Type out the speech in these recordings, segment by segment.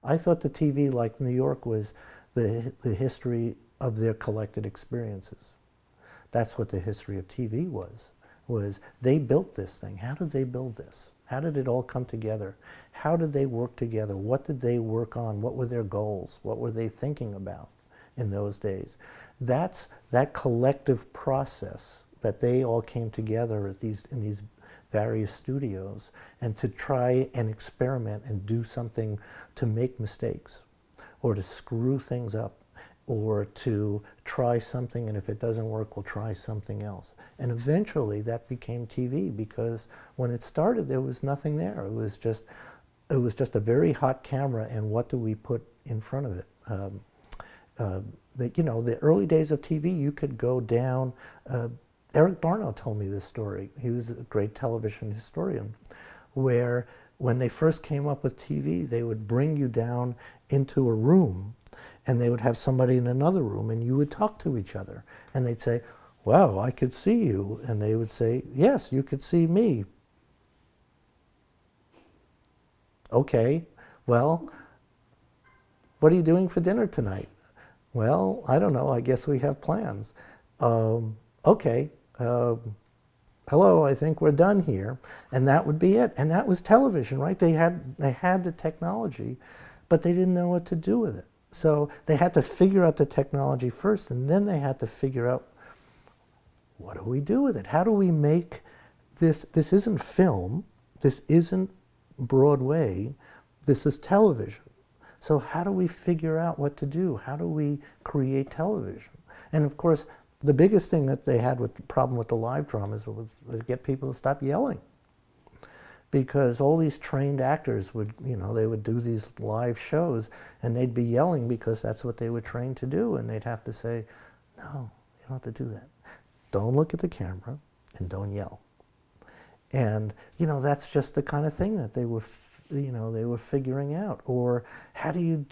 I thought the TV, like New York, was the history of their collected experiences. That's what the history of TV was they built this thing. How did they build this? How did it all come together? How did they work together? What did they work on? What were their goals? What were they thinking about in those days? That's that collective process that they all came together at in these various studios, and to try and experiment and do something to make mistakes or to screw things up or to try something, and if it doesn't work, we'll try something else. And eventually that became TV, because when it started there was nothing there. It was just a very hot camera, and what do we put in front of it? You know, the early days of TV, you could go down. Eric Barnow told me this story. He was a great television historian, where when they first came up with TV, they would bring you down into a room, and they would have somebody in another room, and you would talk to each other. And they'd say, "Wow, I could see you." And they would say, "Yes, you could see me." "Okay, well, what are you doing for dinner tonight?" "Well, I don't know, I guess we have plans." "Okay, hello, I think we're done here." And that would be it. And that was television, right? They had the technology, but they didn't know what to do with it. So they had to figure out the technology first, and then they had to figure out, what do we do with it? How do we make this? This isn't film, this isn't Broadway, this is television. So how do we figure out what to do? How do we create television? And of course, the biggest thing that they had with the problem with the live dramas was to get people to stop yelling. Because all these trained actors would, you know, they would do these live shows, and they'd be yelling because that's what they were trained to do, and they'd have to say, "No, you don't have to do that. Don't look at the camera and don't yell." And, you know, that's just the kind of thing that they were, you know, they were figuring out. Or how do you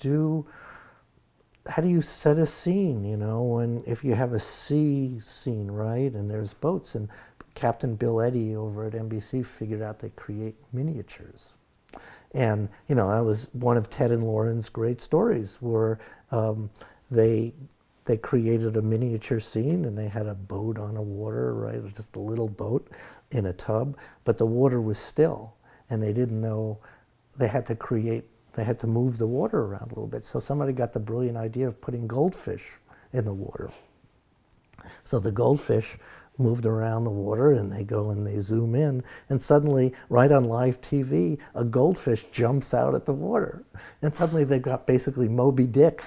set a scene, you know, when if you have a sea scene, right, and there's boats, and Captain Bill Eddy over at NBC figured out they create miniatures. And, you know, that was one of Ted and Lauren's great stories, where they created a miniature scene, and they had a boat on the water, right? It was just a little boat in a tub, but the water was still, and they didn't know, they had to move the water around a little bit. So somebody got the brilliant idea of putting goldfish in the water. So the goldfish moved around the water, and they go and they zoom in, and suddenly, right on live TV, a goldfish jumps out at the water. And suddenly they've got basically Moby Dick.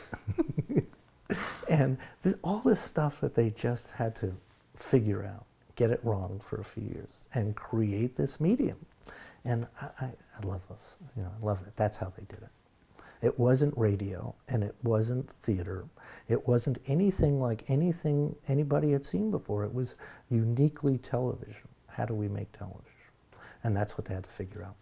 And all this stuff that they just had to figure out, get it wrong for a few years, and create this medium. And I love this, you know, I love it. That's how they did it. It wasn't radio, and it wasn't theater. It wasn't anything like anything anybody had seen before. It was uniquely television. How do we make television? And that's what they had to figure out.